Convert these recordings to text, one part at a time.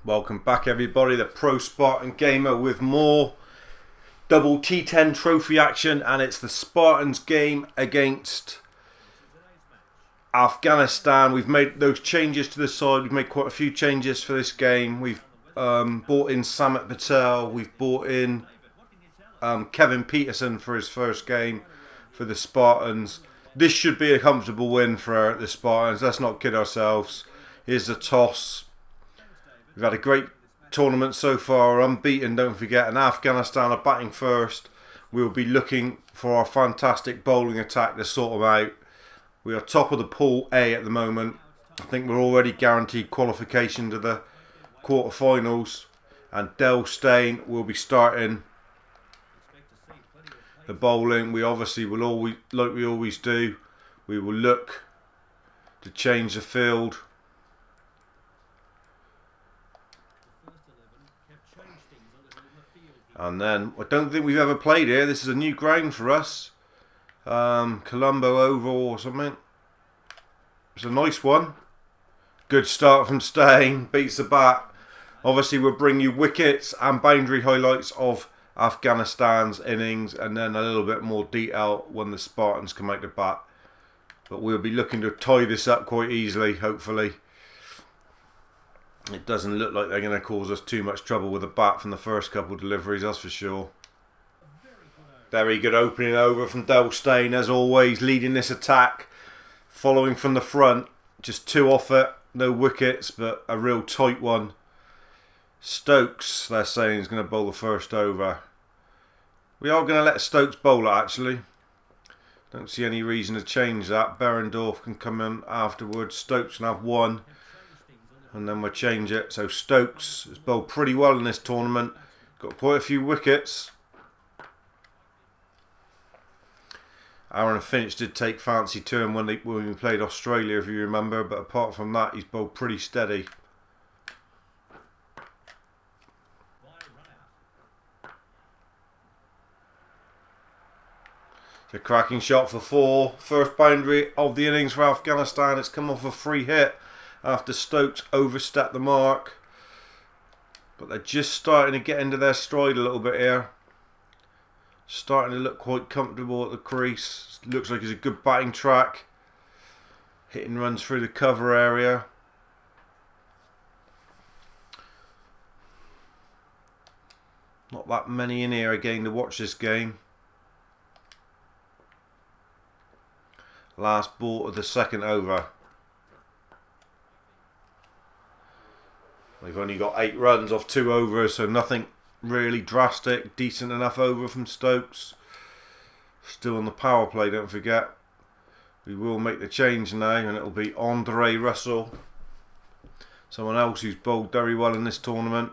Welcome back everybody, the Pro Spartan Gamer with more double T10 trophy action, and it's the Spartans game against Afghanistan. We've made those changes to the side, we've made quite a few changes for this game. We've brought in Samit Patel, we've brought in Kevin Peterson for his first game for the Spartans. This should be a comfortable win for the Spartans, let's not kid ourselves. Here's the toss. We've had a great tournament so far, unbeaten, don't forget, and Afghanistan are batting first. We'll be looking for our fantastic bowling attack to sort them out. We are top of the pool A at the moment. I think we're already guaranteed qualification to the quarterfinals, and Del Steyn will be starting the bowling. We obviously will always, like we always do, we will look to change the field. And then, I don't think we've ever played here. This is a new ground for us. Colombo Oval or something. It's a nice one. Good start from Steyn. Beats the bat. Obviously, we'll bring you wickets and boundary highlights of Afghanistan's innings. And then a little bit more detail when the Spartans come out to bat. But we'll be looking to tie this up quite easily, hopefully. It doesn't look like they're going to cause us too much trouble with the bat from the first couple of deliveries, that's for sure. Very good opening over from Del Steyn, as always, leading this attack. Following from the front, just two off it, no wickets, but a real tight one. Stokes, they're saying, is going to bowl the first over. We are going to let Stokes bowl it, actually. Don't see any reason to change that. Behrendorff can come in afterwards. Stokes can have one. And then we'll change it. So Stokes has bowled pretty well in this tournament. Got quite a few wickets. Aaron Finch did take fancy to him when we played Australia, if you remember. But apart from that, he's bowled pretty steady. It's a cracking shot for four. First boundary of the innings for Afghanistan. It's come off a free hit after Stokes overstepped the mark. But they're just starting to get into their stride a little bit here. Starting to look quite comfortable at the crease. Looks like it's a good batting track. Hitting runs through the cover area. Not that many in here again to watch this game. Last ball of the second over. They've only got 8 runs off 2 overs, so nothing really drastic. Decent enough over from Stokes. Still on the power play, don't forget. We will make the change now, and it'll be Andre Russell. Someone else who's bowled very well in this tournament.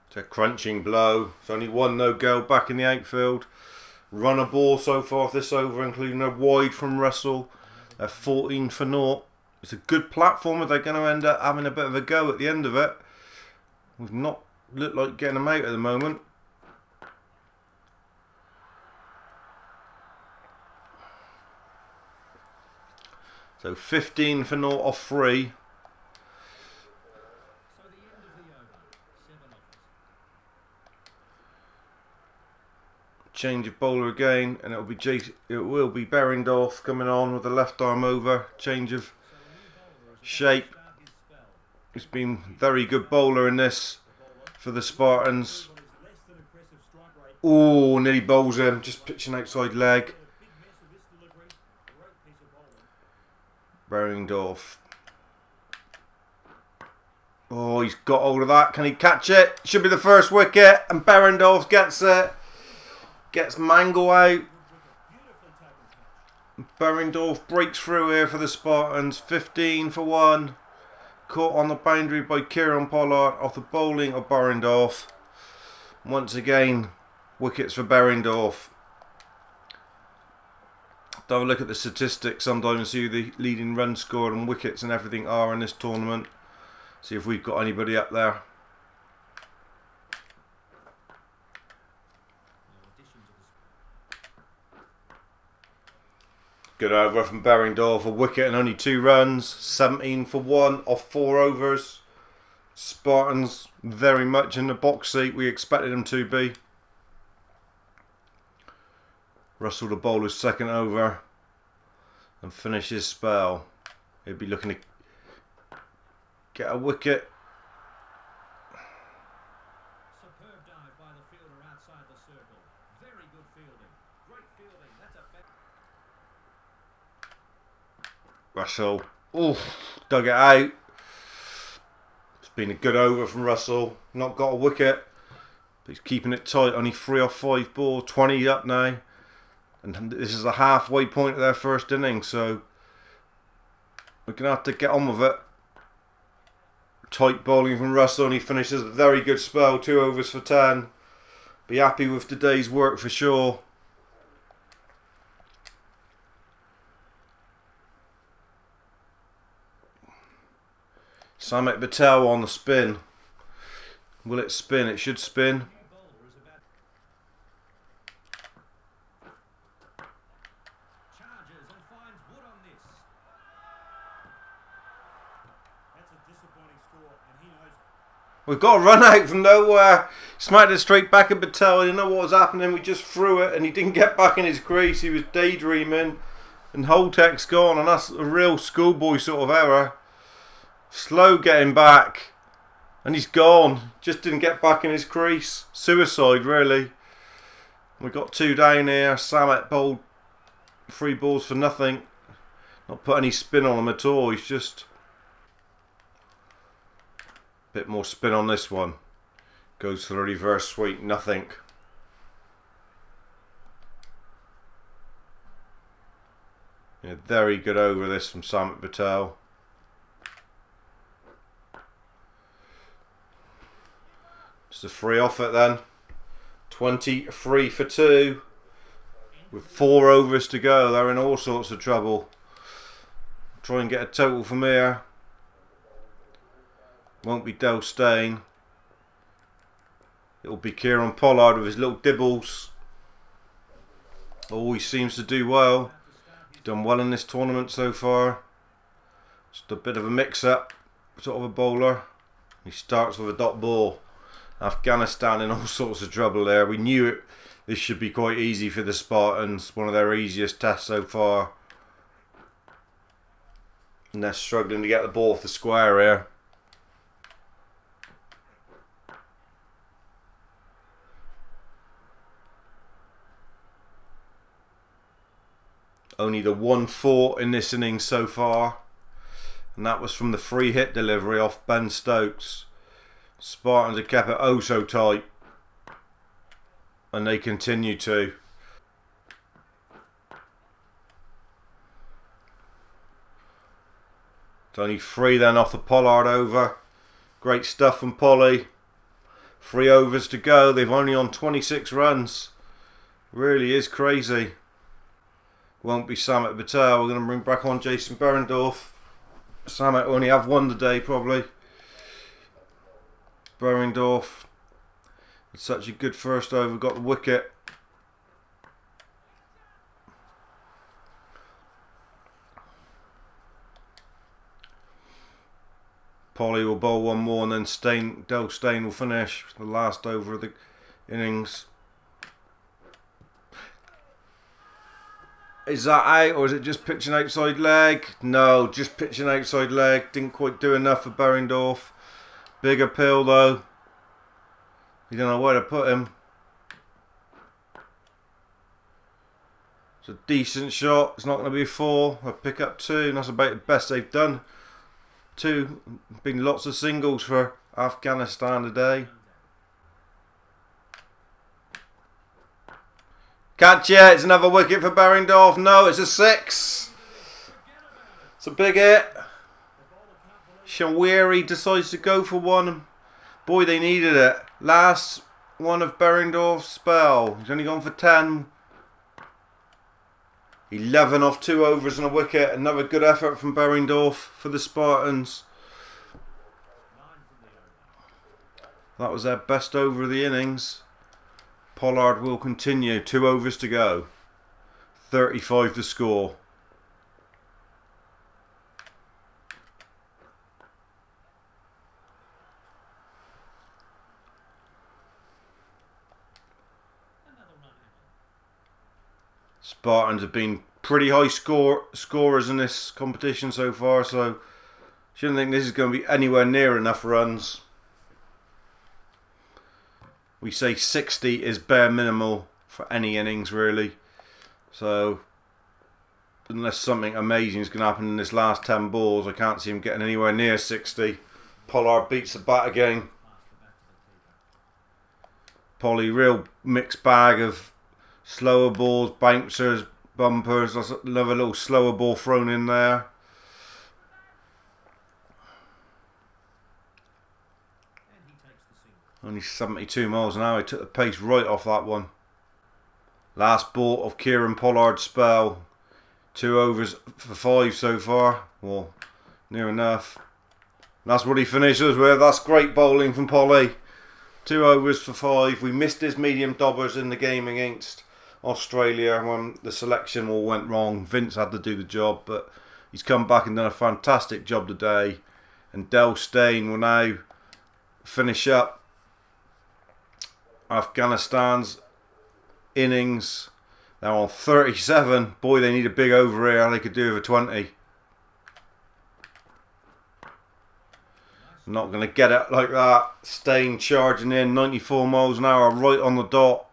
It's a crunching blow. It's only one no-go back in the outfield. Run a ball so far this over, including a wide from Russell. They're 14 for 0. It's a good platform if they're going to end up having a bit of a go at the end of it. We've not looked like getting them out at the moment. So 15 for 0 off 3. Change of bowler again, and it will be Behrendorff coming on with the left arm over. Change of shape. He's been very good bowler in this for the Spartans. Oh, nearly bowls him, just pitching outside leg. Behrendorff. Oh, he's got hold of that. Can he catch it? Should be the first wicket, and Behrendorff gets it. Gets Mangle out. Behrendorff breaks through here for the Spartans. 15 for 1. Caught on the boundary by Kieran Pollard off the bowling of Behrendorff. Once again, wickets for Behrendorff. Have a look at the statistics sometimes and see who the leading run scored and wickets and everything are in this tournament. See if we've got anybody up there. Good over from Berringdorf, a wicket and only 2 runs. 17 for 1 off 4 overs. Spartans very much in the box seat we expected them to be. Russell the bowler's second over and finish his spell. He'll be looking to get a wicket. Superb dive by the fielder outside the circle. Very good fielding. Great fielding. That's a Russell, dug it out. It's been a good over from Russell. Not got a wicket, but he's keeping it tight. Only 3 off 5 balls. 20 up now. And this is the halfway point of their first innings, so we're going to have to get on with it. Tight bowling from Russell, and he finishes a very good spell, 2 overs for 10. Be happy with today's work for sure. Samit Patel on the spin. Will it spin? It should spin. We've got a run out from nowhere. Smacked it straight back at Patel. He didn't know what was happening. We just threw it and he didn't get back in his crease. He was daydreaming. And Holtek's gone. And that's a real schoolboy sort of error. Slow getting back. And he's gone. Just didn't get back in his crease. Suicide, really. We've got 2 down here. Samet bowled 3 balls for nothing. Not put any spin on him at all. He's just... bit more spin on this one. Goes for the reverse sweep, nothing. Yeah, very good over this from Samit Patel. Just a 3 off it then. 23 for 2. With 4 overs to go. They're in all sorts of trouble. Try and get a total from here. Won't be Del Steyn. It'll be Kieran Pollard with his little dibbles. Oh, he seems to do well. He's done well in this tournament so far. Just a bit of a mix-up, sort of a bowler. He starts with a dot ball. Afghanistan in all sorts of trouble there. We knew this should be quite easy for the Spartans. One of their easiest tests so far. And they're struggling to get the ball off the square here. Only the 1 4 in this innings so far. And that was from the free hit delivery off Ben Stokes. Spartans have kept it oh so tight. And they continue to. It's only 3 then off the Pollard over. Great stuff from Polly. 3 overs to go. They've only on 26 runs. Really is crazy. Won't be Samit Patel. We're going to bring back on Jason Berringdorf. Samit only have 1 today probably. Berringdorf. It's such a good first over. Got the wicket. Polly will bowl 1 more and then Del Steyn will finish the last over of the innings. Is that out or is it just pitching outside leg? No, just pitching outside leg. Didn't quite do enough for Berringdorf. Big appeal though. You don't know where to put him. It's a decent shot. It's not going to be a 4. I'll pick up 2 and that's about the best they've done. 2. Been lots of singles for Afghanistan today. Catch it, it's another wicket for Berringdorf. No, it's a 6. It's a big hit. Shawiri decides to go for 1. Boy, they needed it. Last one of Berringdorf's spell. He's only gone for 10. 11 off 2 overs and a wicket. Another good effort from Berringdorf for the Spartans. That was their best over of the innings. Pollard will continue. 2 overs to go. 35 to score. Spartans have been pretty high scorers in this competition so far, so shouldn't think this is going to be anywhere near enough runs. We say 60 is bare minimal for any innings really, so unless something amazing is going to happen in this last 10 balls, I can't see him getting anywhere near 60. Pollard beats the bat again. Polly, real mixed bag of slower balls, bouncers, bumpers. That's another little slower ball thrown in there. Only 72 miles an hour. He took the pace right off that one. Last ball of Kieran Pollard's spell. 2 overs for 5 so far. Well, near enough. That's what he finishes with. That's great bowling from Polly. 2 overs for 5. We missed his medium dobbers in the game against Australia when the selection all went wrong. Vince had to do the job, but he's come back and done a fantastic job today. And Del Steyn will now finish up Afghanistan's innings. They're on 37. Boy, they need a big over here. They could do with a 20. Not going to get it like that. Steyn charging in 94 miles an hour right on the dot.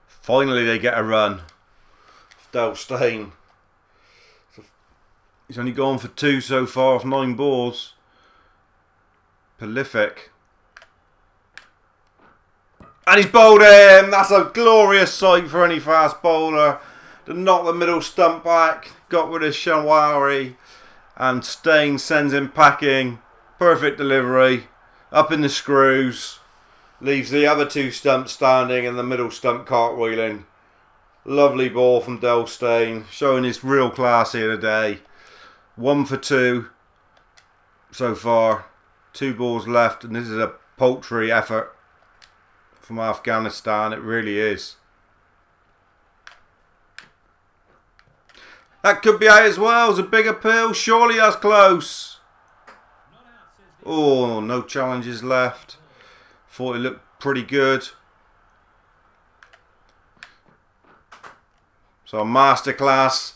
Finally they get a run. Del Steyn. He's only gone for 2 so far off 9 balls. Prolific. And he's bowled him. That's a glorious sight for any fast bowler. To knock the middle stump back. Got rid of Shawari. And Steyn sends him packing. Perfect delivery. Up in the screws. Leaves the other 2 stumps standing and the middle stump cartwheeling. Lovely ball from Del Steyn. Showing his real class here today. 1 for 2 so far. 2 balls left. And this is a paltry effort from Afghanistan. It really is. That could be out as well. It's a big appeal. Surely that's close. Oh, no challenges left. Thought it looked pretty good. So a masterclass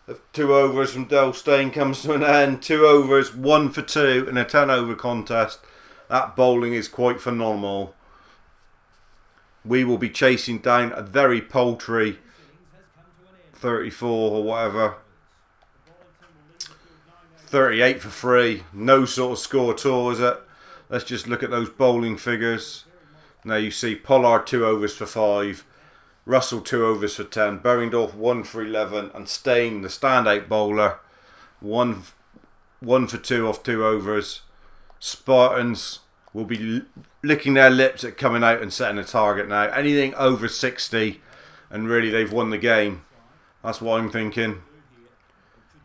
of 2 overs from Del Steyn comes to an end. 2 overs, 1 for 2 in a 10 over contest. That bowling is quite phenomenal. We will be chasing down a very paltry 34 or whatever. 38 for 3. No sort of score at all, is it? Let's just look at those bowling figures. Now you see Pollard 2 overs for 5. Russell 2 overs for 10. Berringdorf 1 for 11. And Steyn, the standout bowler, 1 for 2 off 2 overs. Spartans will be licking their lips at coming out and setting a target now. Anything over 60 and really they've won the game. That's what I'm thinking.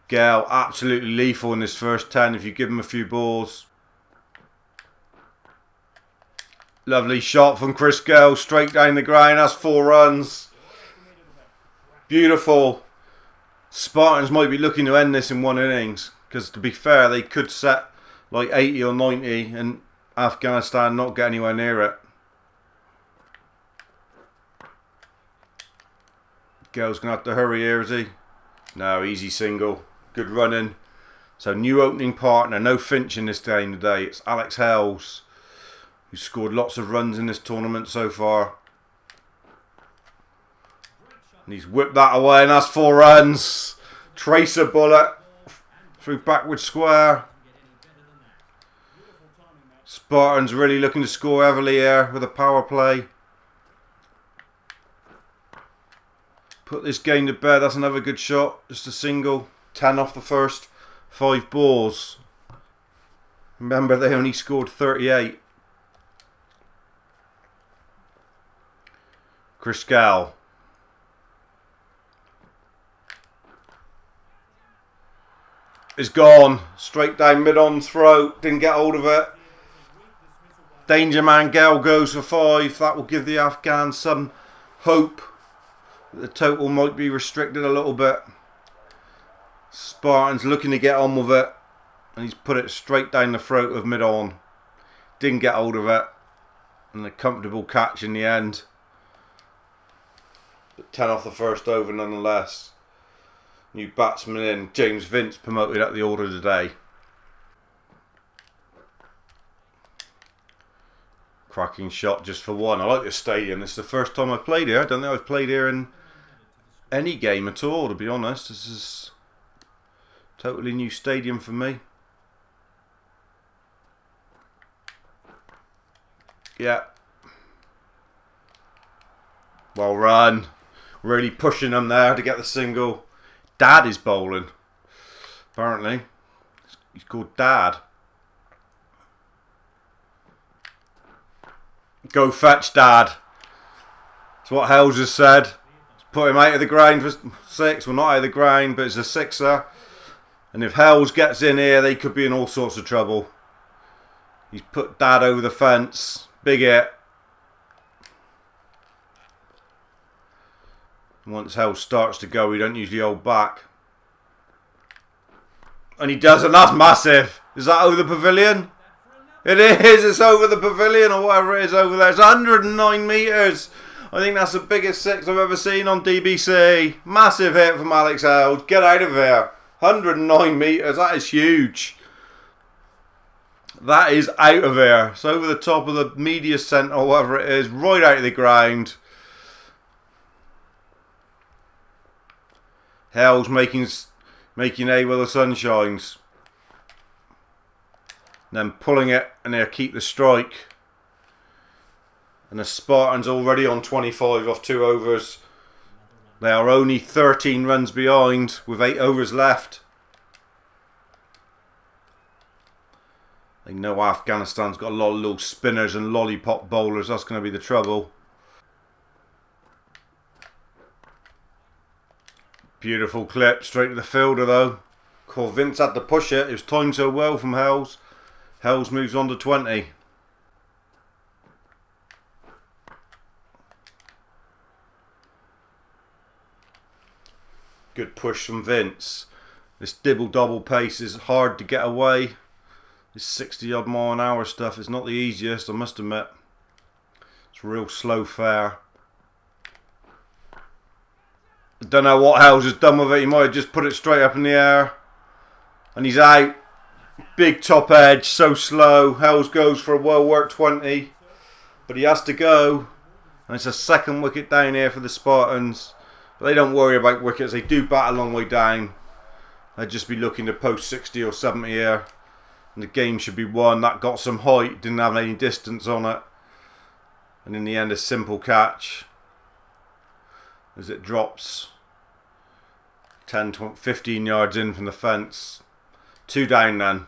Gale absolutely lethal in this first 10 if you give him a few balls. Lovely shot from Chris Gale straight down the ground. That's 4 runs. Beautiful. Spartans might be looking to end this in 1 innings because to be fair they could set like 80 or 90 and Afghanistan not get anywhere near it. Gale's going to have to hurry here, is he? No, easy single. Good running. So new opening partner. No Finch in this game today. It's Alex Hells, who scored lots of runs in this tournament so far. And he's whipped that away and that's 4 runs. Tracer bullet through backward square. Spartans really looking to score heavily here with a power play. Put this game to bed. That's another good shot. Just a single. 10 off the first 5 balls. Remember, they only scored 38. Chris Gale. Is gone. Straight down mid-on throat. Didn't get hold of it. Danger man Gale goes for 5. That will give the Afghans some hope. The total might be restricted a little bit. Spartans looking to get on with it. And he's put it straight down the throat of mid-on. Didn't get hold of it. And a comfortable catch in the end. But 10 off the first over nonetheless. New batsman in, James Vince promoted at the order today. Cracking shot just for one. I like this stadium. This is the first time I've played here. I don't think I've played here in any game at all, to be honest. This is a totally new stadium for me. Yeah. Well run. Really pushing them there to get the single. Dad is bowling. Apparently. He's called Dad. Go fetch Dad. That's what Hells has said. Put him out of the ground for 6. Well, not out of the ground, but it's a 6er. And if Hells gets in here, they could be in all sorts of trouble. He's put Dad over the fence. Big hit. Once Hells starts to go, we don't usually hold back. And he does, and that's massive. Is that over the pavilion? It is. It's over the pavilion or whatever it is over there. It's 109 metres. I think that's the biggest 6 I've ever seen on DBC. Massive hit from Alex Hells. Get out of here. 109 metres. That is huge. That is out of here. It's over the top of the media centre or whatever it is. Right out of the ground. Hells making hay while the sun shines. Then pulling it, and they'll keep the strike. And the Spartans already on 25 off 2 overs. They are only 13 runs behind with 8 overs left. They know Afghanistan's got a lot of little spinners and lollipop bowlers. That's going to be the trouble. Beautiful clip, straight to the fielder though. Cool, Vince had to push it. It was timed so well from Hells. Hells moves on to 20. Good push from Vince. This dibble-double pace is hard to get away. This 60 odd mile an hour stuff is not the easiest, I must admit. It's real slow fare. I don't know what Hells has done with it. He might have just put it straight up in the air. And he's out. Big top edge, so slow. Hells goes for a well-worked 20. But he has to go. And it's a second wicket down here for the Spartans. But they don't worry about wickets. They do bat a long way down. They'd just be looking to post 60 or 70 here. And the game should be won. That got some height. Didn't have any distance on it. And in the end, a simple catch. As it drops 10 to 15 yards in from the fence. 2 down then.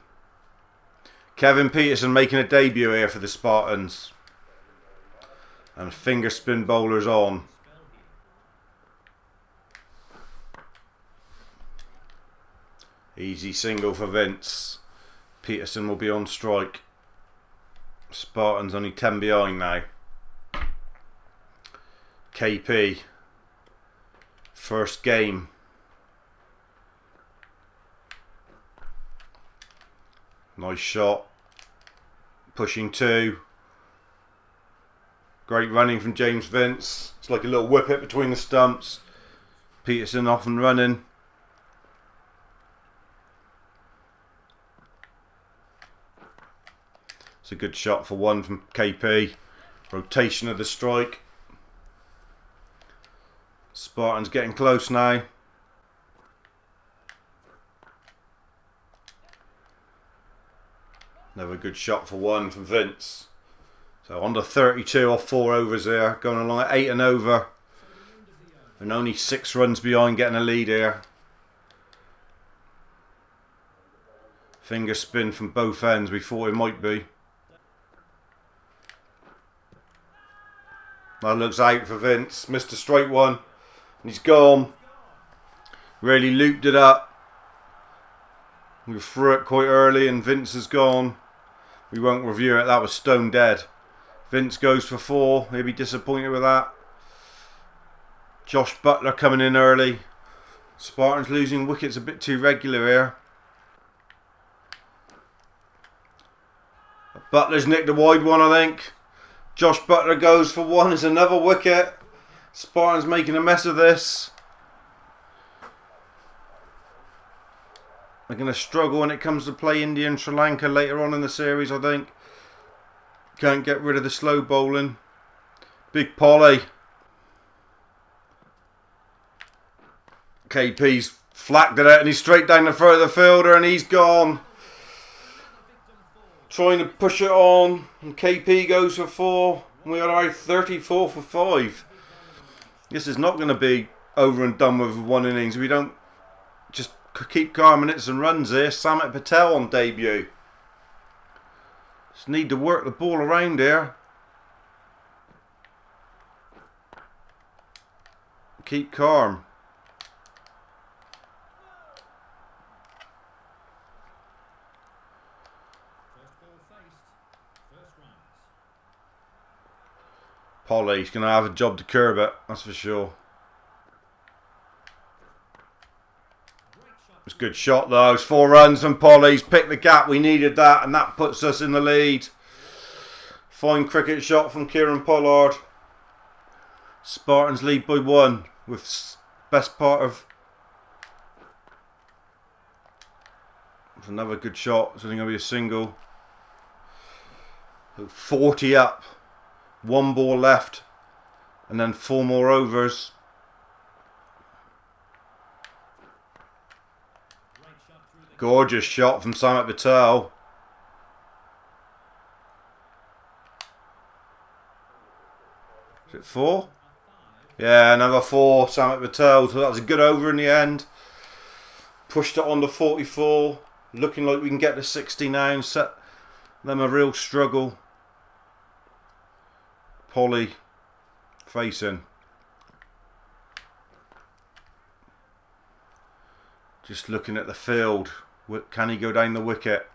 Kevin Peterson making a debut here for the Spartans. And finger spin bowlers on. Easy single for Vince. Peterson will be on strike. Spartans only 10 behind now. KP. First game. Nice shot. Pushing 2. Great running from James Vince. It's like a little whip it between the stumps. Peterson off and running. It's a good shot for 1 from KP. Rotation of the strike. Spartans getting close now. Another good shot for 1 from Vince. So under 32 off 4 overs there. Going along at 8 and over. And only 6 runs behind getting a lead here. Finger spin from both ends. We thought it might be. That looks out for Vince. Missed a straight one. And he's gone. Really looped it up. We threw it quite early and Vince has gone. We won't review it. That was stone dead. Vince goes for 4. He'll be disappointed with that. Josh Butler coming in early. Spartans losing wickets a bit too regular here. Butler's nicked a wide one, I think. Josh Butler goes for 1. It's another wicket. Spartans making a mess of this. They're going to struggle when it comes to play India and Sri Lanka later on in the series, I think. Can't get rid of the slow bowling. Big Polly. KP's flacked it out and he's straight down the throat of the fielder and he's gone. Trying to push it on and KP goes for 4. We are now 34 for 5. This is not going to be over and done with one innings. We don't just keep calm minutes and runs here. Samit Patel on debut. Just need to work the ball around here. Keep calm. Polly's going to have a job to curb it, that's for sure. It's a good shot though. It's 4 runs from Polly's. Picked the gap. We needed that and that puts us in the lead. Fine cricket shot from Kieran Pollard. Spartans lead by 1 with best part of... It's another good shot. It's only going to be a single. 40 up. 1 ball left. And then 4 more overs. Gorgeous shot from Samit Patel. Is it 4? Yeah, another 4. Samit Patel. So that was a good over in the end. Pushed it on to 44. Looking like we can get to 60 now and set them a real struggle. Polly facing. Just looking at the field. Can he go down the wicket?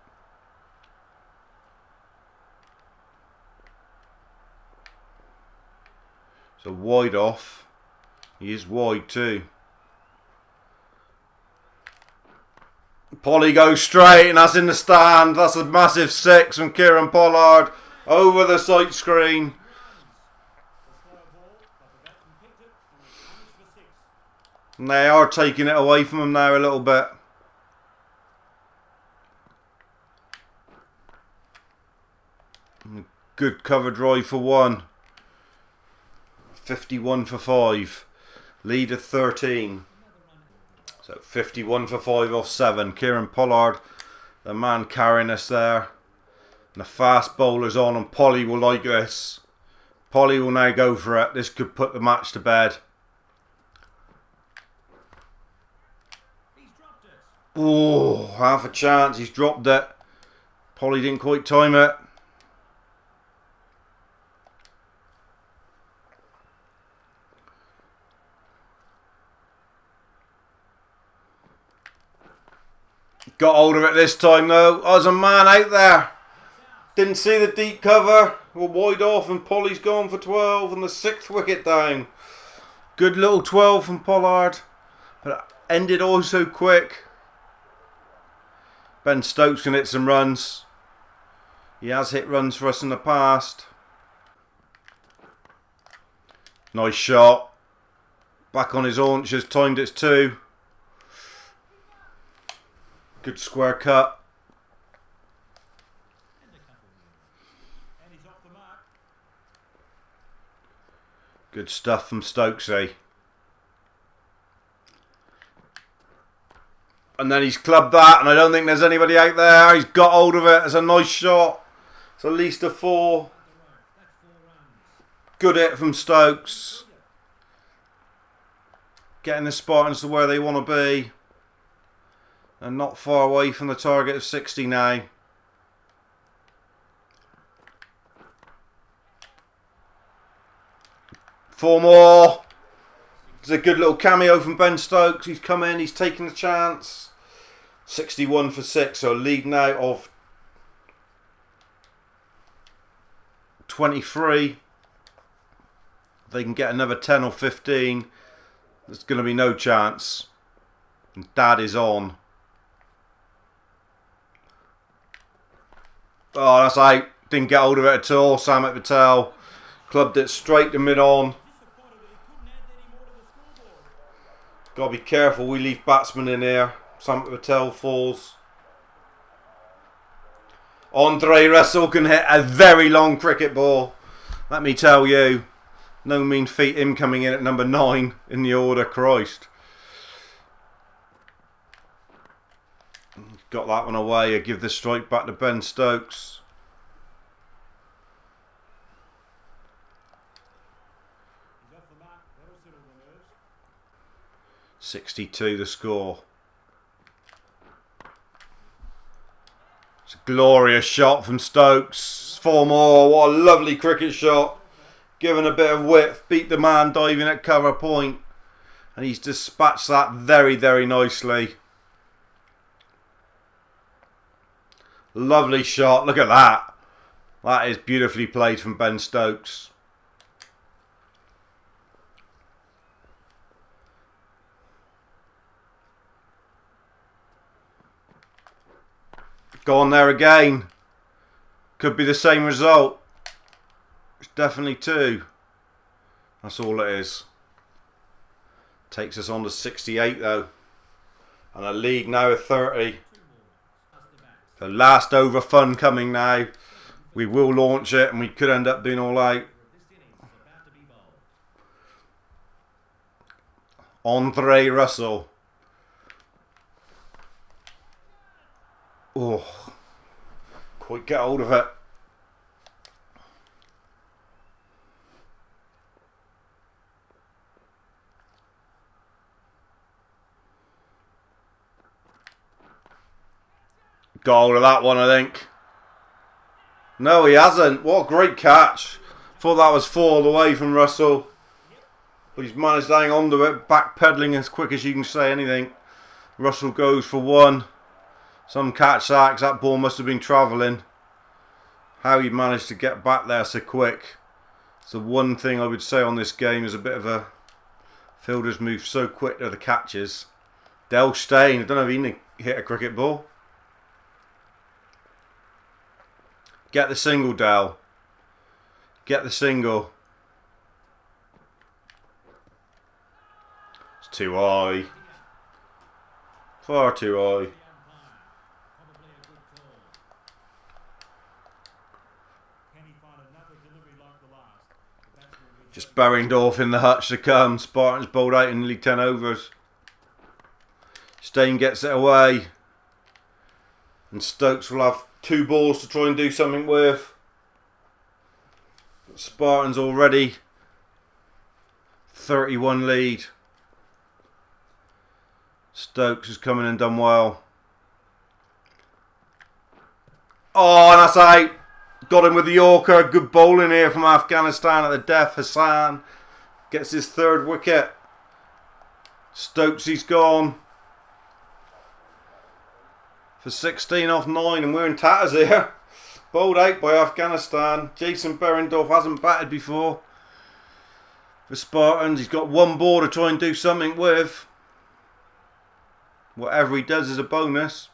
So wide off. He is wide too. Polly goes straight and that's in the stand. That's a massive 6 from Kieran Pollard. Over the sight screen. And they are taking it away from him now a little bit. Good cover drive for 1. 51 for 5. Lead of 13. So 51 for 5 off 7. Kieran Pollard, the man carrying us there. And the fast bowler's on and Polly will like this. Polly will now go for it. This could put the match to bed. Oh, half a chance. He's dropped it. Polly didn't quite time it. Got hold of it this time though. Oh, there's a man out there. Didn't see the deep cover. We're wide off and Polly's gone for 12 and the 6th wicket down. Good little 12 from Pollard. But it ended all so quick. Ben Stokes can hit some runs. He has hit runs for us in the past. Nice shot. Back on his haunches, timed it 2. Good square cut. Good stuff from Stokesy. And then he's clubbed that, and I don't think there's anybody out there. He's got hold of it. It's a nice shot. It's at least a 4. Good hit from Stokes. Getting the Spartans to where they want to be. And not far away from the target of 60 now. Four more. It's a good little cameo from Ben Stokes. He's come in, he's taken the chance. 61 for 6, so lead now of 23. If they can get another 10 or 15, there's going to be no chance. And Dad is on. Oh, that's out. Didn't get hold of it at all. Samit Patel clubbed it straight to mid-on. Gotta be careful, we leave batsmen in here. Sam Patel falls. Andre Russell can hit a very long cricket ball. Let me tell you. No mean feat him coming in at number 9 in the order, Christ. Got that one away. I give the strike back to Ben Stokes. He's off the mark. That'll settle the nerves. 62 the score. It's a glorious shot from Stokes. 4 more. What a lovely cricket shot. Given a bit of width. Beat the man diving at cover point. And he's dispatched that very, very nicely. Lovely shot. Look at that. That is beautifully played from Ben Stokes. Go on there again. Could be the same result. It's definitely 2. That's all it is. Takes us on to 68 though. And a lead now of 30. The last over fun coming now. We will launch it and we could end up being all out. Andre Russell. Oh, quite get hold of it. Got hold of that one, I think. No, he hasn't. What a great catch. Thought that was 4 all the way from Russell. But he's managed to hang on to it. Backpedaling as quick as you can say anything. Russell goes for 1. Some catch that, 'cause that ball must have been travelling. How he managed to get back there so quick. It's the one thing I would say on this game is a bit of a fielders move so quick to the catches. Del Steyn, I don't know if he can hit a cricket ball. Get the single, Del. Get the single. It's too high. Far too high. Just Berendorf in the hutch to come. Spartans bowled out in nearly 10 overs. Steyn gets it away. And Stokes will have 2 balls to try and do something with. Spartans already 31 lead. Stokes has come in and done well. Oh, and that's out. Got him with the Yorker. Good bowling here from Afghanistan at the death. Hassan gets his 3rd wicket. Stokes, he's gone. For 16 off 9, and we're in tatters here. Bowled out by Afghanistan. Jason Berendorf hasn't batted before. For Spartans, he's got 1 ball to try and do something with. Whatever he does is a bonus.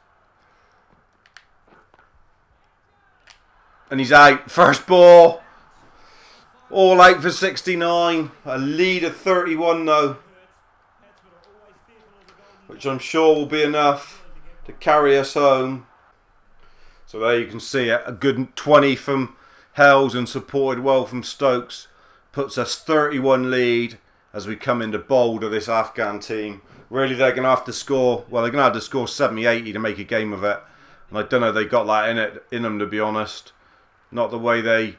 And he's out. First ball. All out for 69. A lead of 31 though. Which I'm sure will be enough to carry us home. So there you can see it. A good 20 from Hells and supported well from Stokes. Puts us 31 lead as we come into bowl to this Afghan team. Really they're going to have to score. Well, they're going to have to score 70-80 to make a game of it. And I don't know if they got that in them, to be honest. Not the way they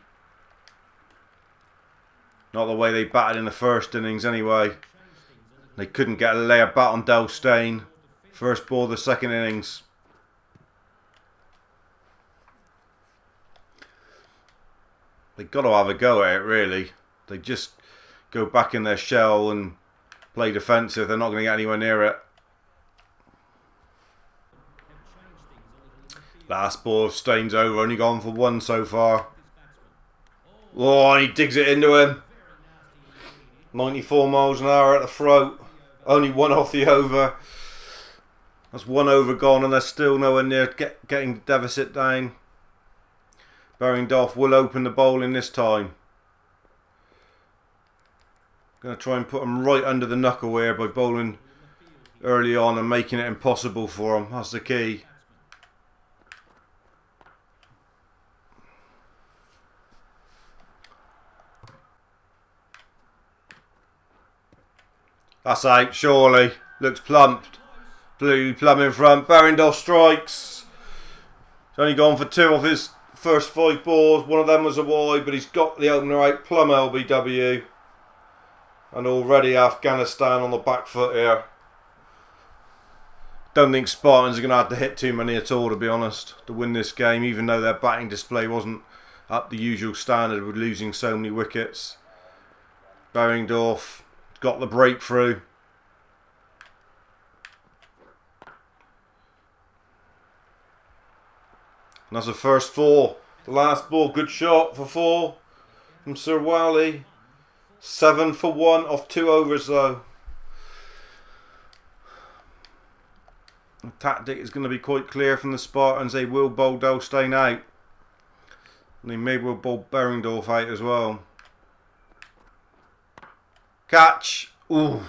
batted in the first innings anyway. They couldn't get a layer bat on Del Steyn. First ball of the second innings. They've got to have a go at it, really. They just go back in their shell and play defensive. They're not going to get anywhere near it. Last ball of Steyn's over. Only gone for 1 so far. Oh, and he digs it into him. 94 miles an hour at the throat. Only 1 off the over. That's 1 over gone and they're still nowhere near getting the deficit down. Berendorf will open the bowling this time. Going to try and put him right under the knuckle here by bowling early on and making it impossible for them. That's the key. That's out, surely. Looks plumped. Blue plumb in front. Berendorf strikes. He's only gone for 2 of his first 5 balls. One of them was a wide, but he's got the opener out. Plumb LBW. And already Afghanistan on the back foot here. Don't think Spartans are going to have to hit too many at all, to be honest, to win this game, even though their batting display wasn't up the usual standard with losing so many wickets. Berendorf got the breakthrough. And that's the first 4. The last ball, good shot for 4 from Sir Wally. 7 for 1 off 2 overs though. The tactic is going to be quite clear from the Spartans. They will bowl Delstein out. And they may well bowl Berendorf out as well. Catch. Ooh.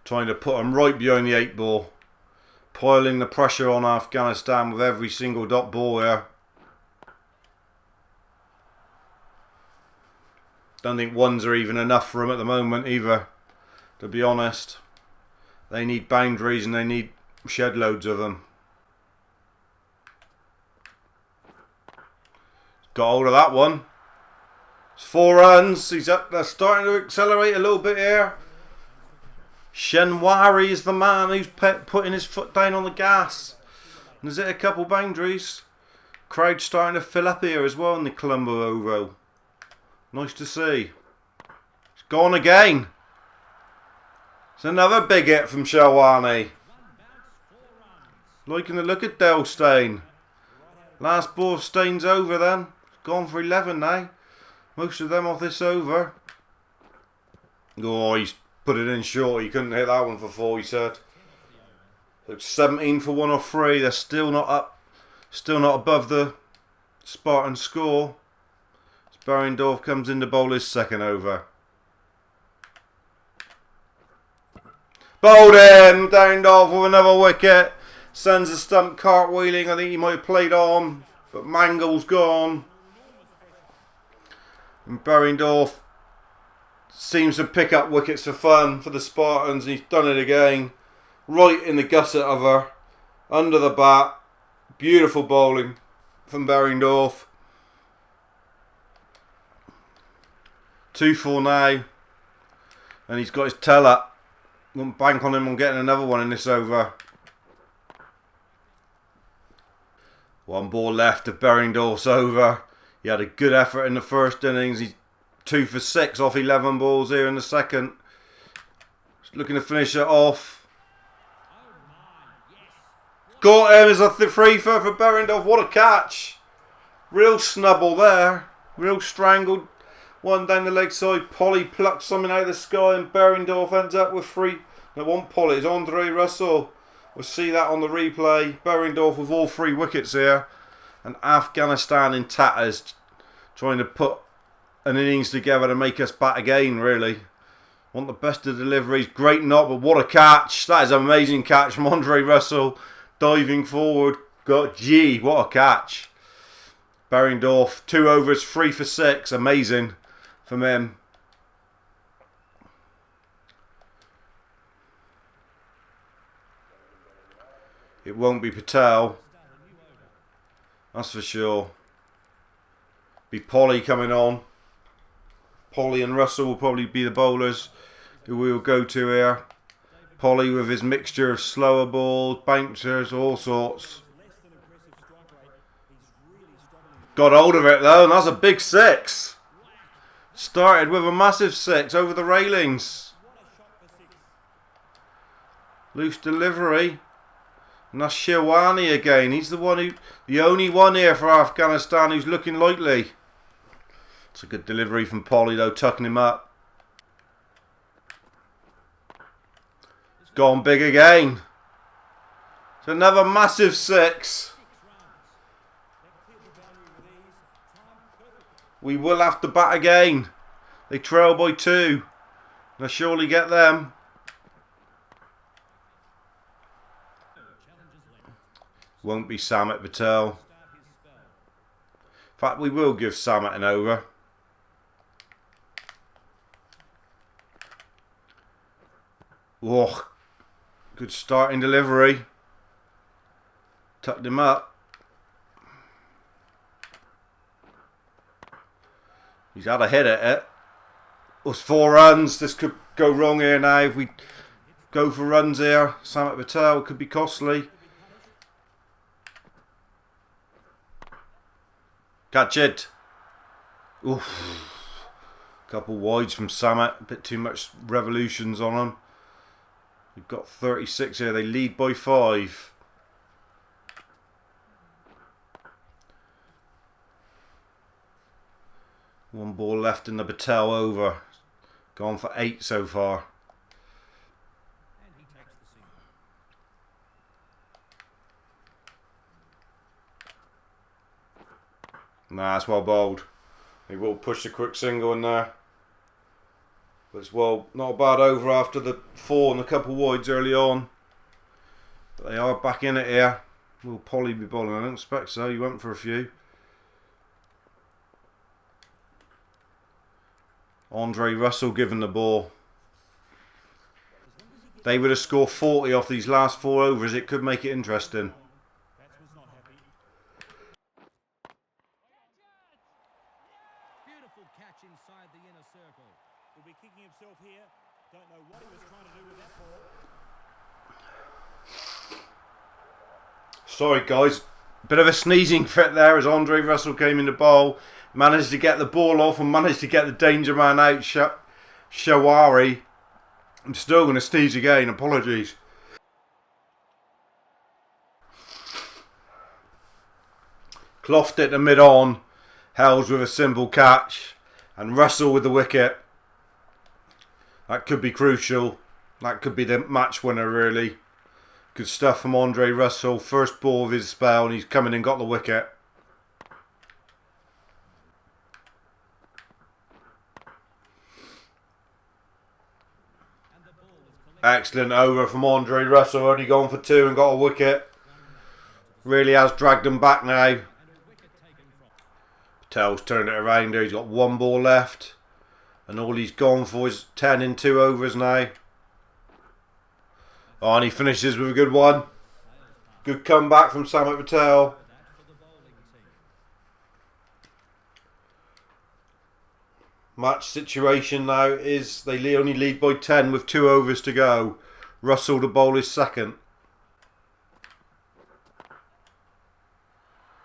Trying to put them right behind the 8 ball. Piling the pressure on Afghanistan with every single dot ball here. Don't think 1s are even enough for them at the moment either, to be honest. They need boundaries and they need shed loads of them. Got hold of that one. It's 4 runs. They're starting to accelerate a little bit here. Shenwari is the man who's putting his foot down on the gas. And there's a couple boundaries. Crowd starting to fill up here as well in the Colombo Oval. Nice to see. It's gone again. It's another big hit from Shelwani. Liking the look at Delstein. Last ball of Stain's over then. Gone for 11 now. Most of them off this over. Oh, he's put it in short. He couldn't hit that one for 4, he said. So 17 for 1 or 3. They're still not up. Still not above the Spartan score. Berendorf comes in to bowl his second over. Bowled in. Berendorf with another wicket. Sends a stump cartwheeling. I think he might have played on. But Mangle's gone. And Berendorf seems to pick up wickets for fun for the Spartans. He's done it again. Right in the gusset of her. Under the bat. Beautiful bowling from Berendorf. 2-4 now. And he's got his tail up. Won't bank on him on getting another one in this over. 1 ball left of Berendorf's over. He had a good effort in the first innings. He's 2 for 6 off 11 balls here in the second. Just looking to finish it off. Got him as a 3-for for Berendorf. What a catch. Real snubble there. Real strangled. One down the leg side. Polly plucks something out of the sky and Berendorf ends up with 3. No, one Polly. It's Andre Russell. We'll see that on the replay. Berendorf with all 3 wickets here. And Afghanistan in tatters. Trying to put an innings together to make us bat again, really. Want the best of deliveries. Great knock, but what a catch. That is an amazing catch from Andre Russell. Diving forward. Gee, what a catch. Berendorf, 2 overs, 3 for 6. Amazing from him. It won't be Patel. That's for sure. Be Polly coming on. Polly and Russell will probably be the bowlers who we will go to here. Polly with his mixture of slower balls, bouncers, all sorts. Got hold of it though, and that's a big 6. Started with a massive 6 over the railings. Loose delivery. And that's Sherwani again. He's the only one here for Afghanistan who's looking likely. It's a good delivery from Polly though, tucking him up. It's gone big again. It's another massive 6. We will have to bat again. They trail by 2. They'll surely get them. Won't be Samet Patel. In fact, we will give Samet an over. Oh, good starting delivery. Tucked him up. He's had a hit at it. It was 4 runs. This could go wrong here now. If we go for runs here, Samet Patel could be costly. Catch it. Oof. Couple wides from Samet. A bit too much revolutions on them. We've got 36 here. They lead by 5. One ball left in the Patel over. Gone for 8 so far. Nah, it's well bowled. He will push the quick single in there. But it's well, not a bad over after the 4 and a couple wides early on. But they are back in it here. Will Polly be bowling? I don't expect so. You went for a few. Andre Russell given the ball. They would have scored 40 off these last 4 overs. It could make it interesting. Beautiful catch inside the inner circle. Will be kicking himself here. Don't know what he was trying to do with that ball. Sorry guys, bit of a sneezing fit there as Andre Russell came in the bowl. Managed to get the ball off and managed to get the danger man out, Shawari. I'm still going to sneeze again, apologies. Clothed it to mid-on. Hells with a simple catch. And Russell with the wicket. That could be crucial. That could be the match winner really. Good stuff from Andre Russell. First ball of his spell and he's come in and got the wicket. Excellent over from Andre Russell. Only gone for 2 and got a wicket. Really has dragged them back now. Patel's turned it around there. He's got 1 ball left. And all he's gone for is 10 in 2 overs now. Oh, and he finishes with a good one. Good comeback from Samet Patel. Match situation now is they only lead by 10 with 2 overs to go. Russell to bowl is second.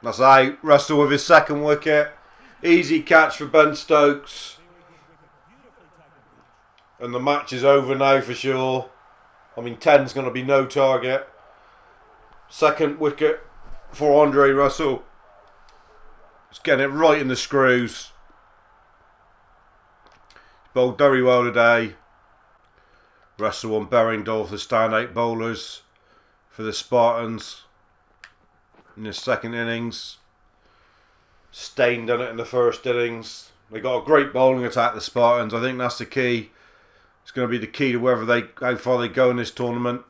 That's out. Russell with his second wicket. Easy catch for Ben Stokes. And the match is over now for sure. I mean 10's going to be no target. Second wicket for Andre Russell. He's getting it right in the screws. Bowled very well today. Russell and Berringdorf, the standout bowlers for the Spartans in the second innings. Stain done it in the first innings. They got a great bowling attack, the Spartans. I think that's the key. It's going to be the key to how far they go in this tournament.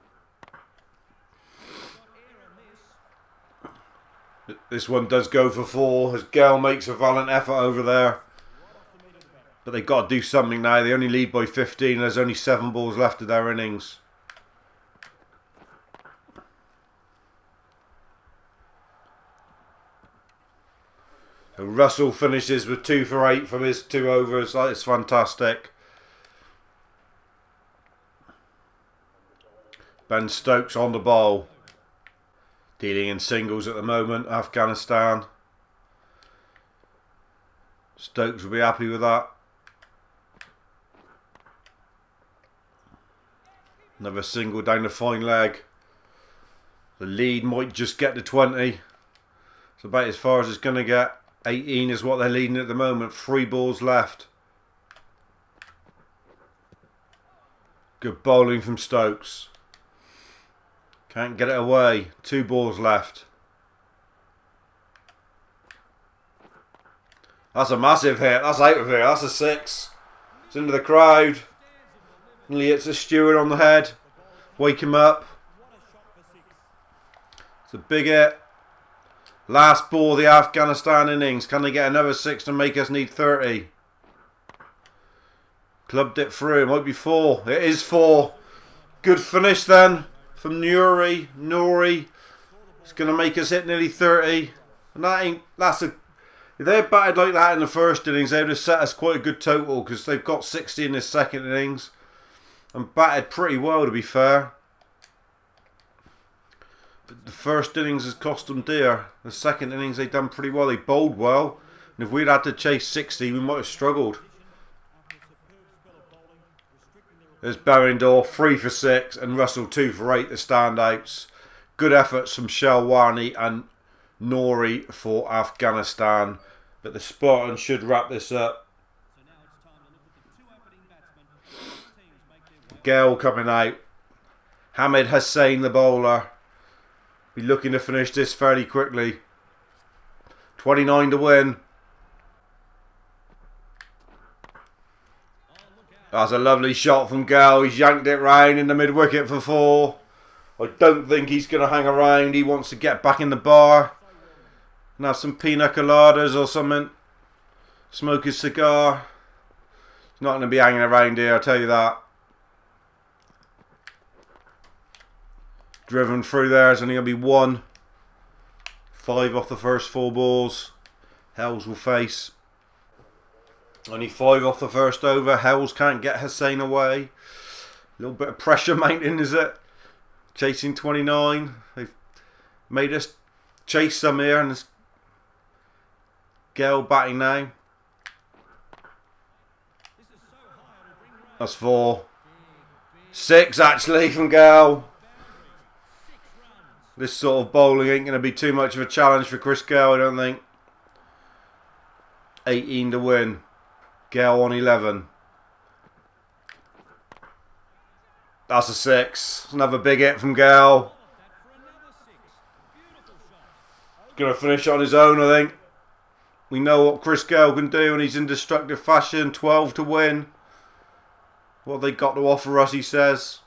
This one does go for 4 as Gale makes a valiant effort over there. But they've got to do something now. They only lead by 15 and there's only 7 balls left of their innings. So Russell finishes with 2 for 8 from his 2 overs. That is fantastic. Ben Stokes on the bowl. Dealing in singles at the moment, Afghanistan. Stokes will be happy with that. Another single down the fine leg. The lead might just get to 20. It's about as far as it's going to get. 18 is what they're leading at the moment. 3 balls left. Good bowling from Stokes. Can't get it away. 2 balls left. That's a massive hit. That's out of here. That's a 6. It's into the crowd. Nearly hits the steward on the head. Wake him up. It's a big hit. Last ball of the Afghanistan innings. Can they get another 6 to make us need 30? Clubbed it through. It might be 4. It is 4. Good finish then from Nuri. It's going to make us hit nearly 30. And if they had batted like that in the first innings, they would have set us quite a good total, because they've got 60 in this second innings. And batted pretty well, to be fair. But the first innings has cost them dear. The second innings they've done pretty well. They bowled well. And if we'd had to chase 60, we might have struggled. There's Berendor, 3 for 6, and Russell 2 for 8, the standouts. Good efforts from Shelwani and Nori for Afghanistan. But the Spartans should wrap this up. Gale coming out. Hamid Hussain, the bowler. Be looking to finish this fairly quickly. 29 to win. That's a lovely shot from Gale. He's yanked it round in the mid-wicket for 4. I don't think he's going to hang around. He wants to get back in the bar and have some pina coladas or something. Smoke his cigar. He's not going to be hanging around here, I'll tell you that. Driven through there. There's only going to be 1. 5 off the first 4 balls. Hells will face. Only 5 off the first over. Hells can't get Hussain away. A little bit of pressure mounting, is it? Chasing 29. They've made us chase some here, and it's Gale batting now. That's 4. 6 actually from Gale. This sort of bowling ain't going to be too much of a challenge for Chris Gale, I don't think. 18 to win. Gale on 11. That's a 6. Another big hit from Gale. Going to finish on his own, I think. We know what Chris Gale can do, and he's in destructive fashion. 12 to win. What they got to offer us, he says.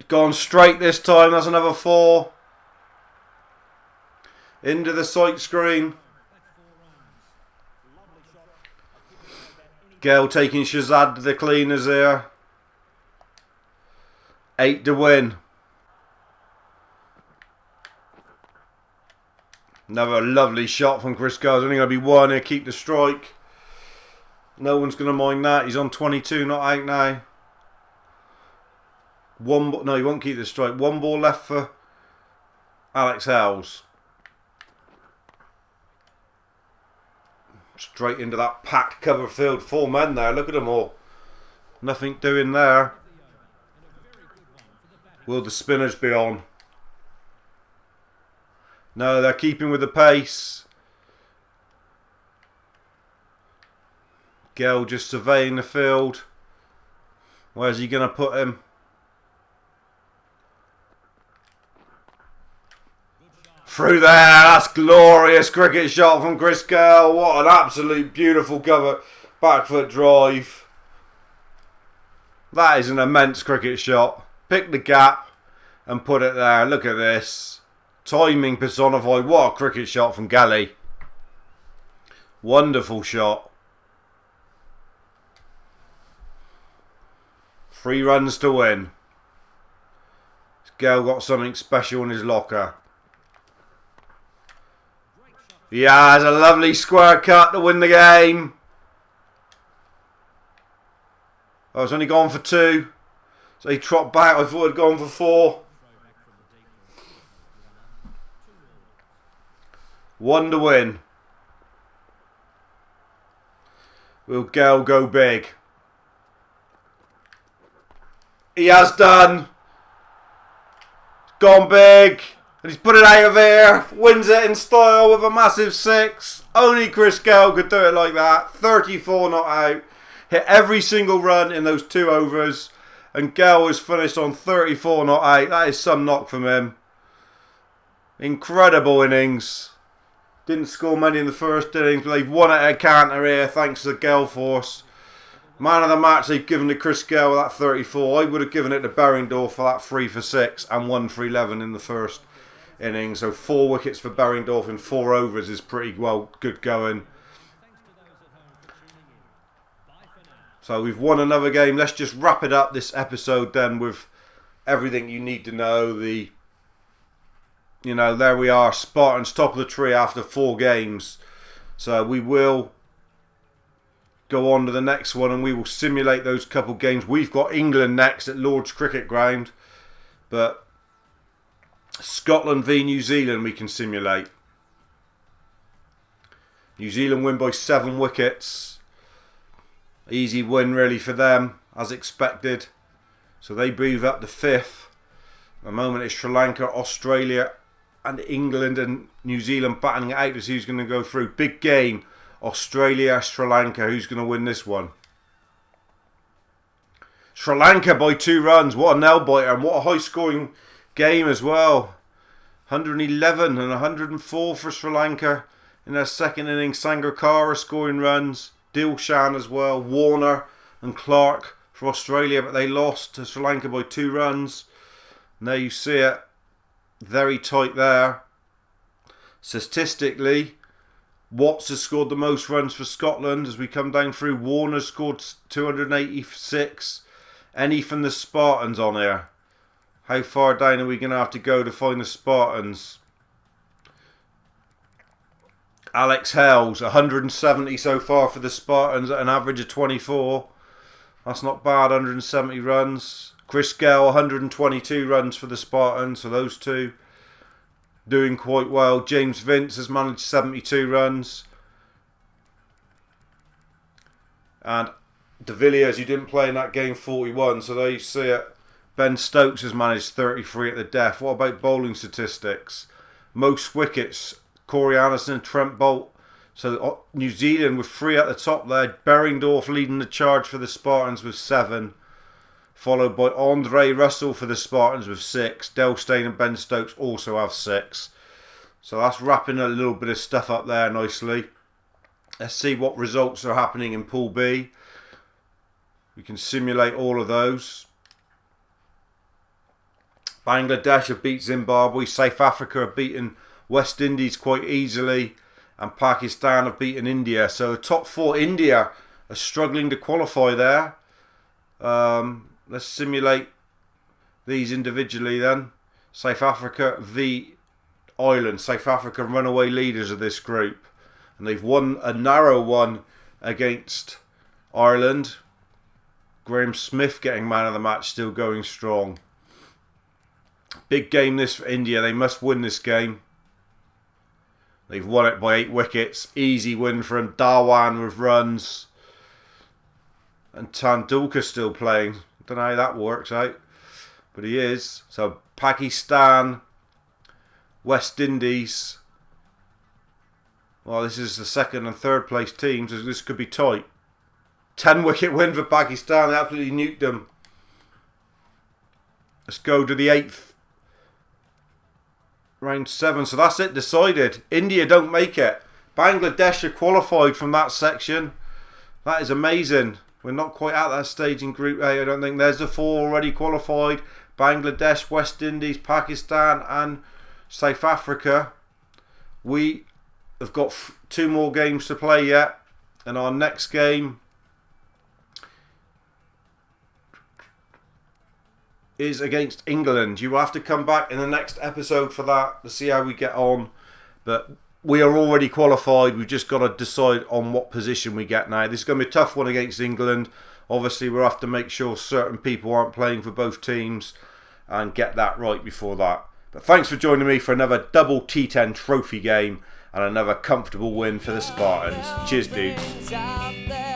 Gone straight this time. That's another 4. Into the sight screen. Gale taking Shazad to the cleaners here. 8 to win. Another lovely shot from Chris Gale. There's only going to be 1 here. Keep the strike. No one's going to mind that. He's on 22, not 8 now. No, he won't keep the strike. 1 ball left for Alex Hells. Straight into that packed cover field. 4 men there. Look at them all. Nothing doing there. Will the spinners be on? No, they're keeping with the pace. Gale just surveying the field. Where's he going to put him? Through there, that's glorious cricket shot from Chris Gale. What an absolute beautiful cover. Back foot drive. That is an immense cricket shot. Pick the gap and put it there. Look at this. Timing personified. What a cricket shot from Gally. Wonderful shot. 3 runs to win. Gale got something special in his locker. He has a lovely square cut to win the game. Oh, it's only gone for 2. So he trot back. I thought it had gone for 4. 1 to win. Will Gale go big? He has done. Gone big. And he's put it out of here. Wins it in style with a massive 6. Only Chris Gale could do it like that. 34 not out. Hit every single run in those 2 overs. And Gale was finished on 34 not out. That is some knock from him. Incredible innings. Didn't score many in the first innings, but they've won it at a canter here thanks to the Gale force. Man of the match they've given to Chris Gale with that 34. I would have given it to Berringdorf for that 3 for 6 and 1 for 11 in the first innings. So 4 wickets for Berringdorf in 4 overs is pretty well good going. So we've won another game. Let's just wrap it up this episode then with everything you need to know. There we are, Spartans top of the tree after 4 games. So we will go on to the next one and we will simulate those couple games. We've got England next at Lord's Cricket Ground, but Scotland v New Zealand we can simulate. New Zealand win by 7 wickets. Easy win really for them, as expected. So they move up to 5th. At the moment it's Sri Lanka, Australia and England and New Zealand battling it out to see who's going to go through. Big game. Australia, Sri Lanka. Who's going to win this one? Sri Lanka by 2 runs. What a nail-biter. And what a high-scoring game as well. 111 and 104 for Sri Lanka in their second innings. Sangakkara scoring runs. Dilshan as well. Warner and Clark for Australia. But they lost to Sri Lanka by 2 runs. And there you see it. Very tight there. Statistically, Watts has scored the most runs for Scotland as we come down through. Warner scored 286. Any from the Spartans on here? How far down are we going to have to go to find the Spartans? Alex Hales, 170 so far for the Spartans at an average of 24. That's not bad, 170 runs. Chris Gale, 122 runs for the Spartans, so those two doing quite well. James Vince has managed 72 runs. And De Villiers, who didn't play in that game, 41. So there you see it. Ben Stokes has managed 33 at the death. What about bowling statistics? Most wickets, Corey Anderson and Trent Boult. So New Zealand with 3 at the top there. Berringdorf leading the charge for the Spartans with 7. Followed by Andre Russell for the Spartans with 6. Del Steyn and Ben Stokes also have 6. So that's wrapping a little bit of stuff up there nicely. Let's see what results are happening in Pool B. We can simulate all of those. Bangladesh have beat Zimbabwe. South Africa have beaten West Indies quite easily. And Pakistan have beaten India. So the top 4, India are struggling to qualify there. Let's simulate these individually then. South Africa v Ireland. South Africa runaway leaders of this group. And they've won a narrow one against Ireland. Graham Smith getting man of the match, still going strong. Big game this for India. They must win this game. They've won it by 8 wickets. Easy win for him. Dhawan with runs. And Tendulkar still playing. Don't know how that works out, but he is. So Pakistan, West Indies. Well, this is the 2nd and 3rd place teams. So this could be tight. 10 wicket win for Pakistan. They absolutely nuked them. Let's go to the 8th. Round 7. So that's it, decided. India don't make it. Bangladesh are qualified from that section. That is amazing. We're not quite at that stage in Group A, I don't think. There's the 4 already qualified. Bangladesh, West Indies, Pakistan and South Africa. We have got 2 more games to play yet. And our next game is against England. You will have to come back in the next episode for that to see how we get on. But we are already qualified. We've just got to decide on what position we get now. This is going to be a tough one against England. Obviously, we'll have to make sure certain people aren't playing for both teams and get that right before that. But thanks for joining me for another double T10 trophy game and another comfortable win for the Spartans. Cheers, dudes.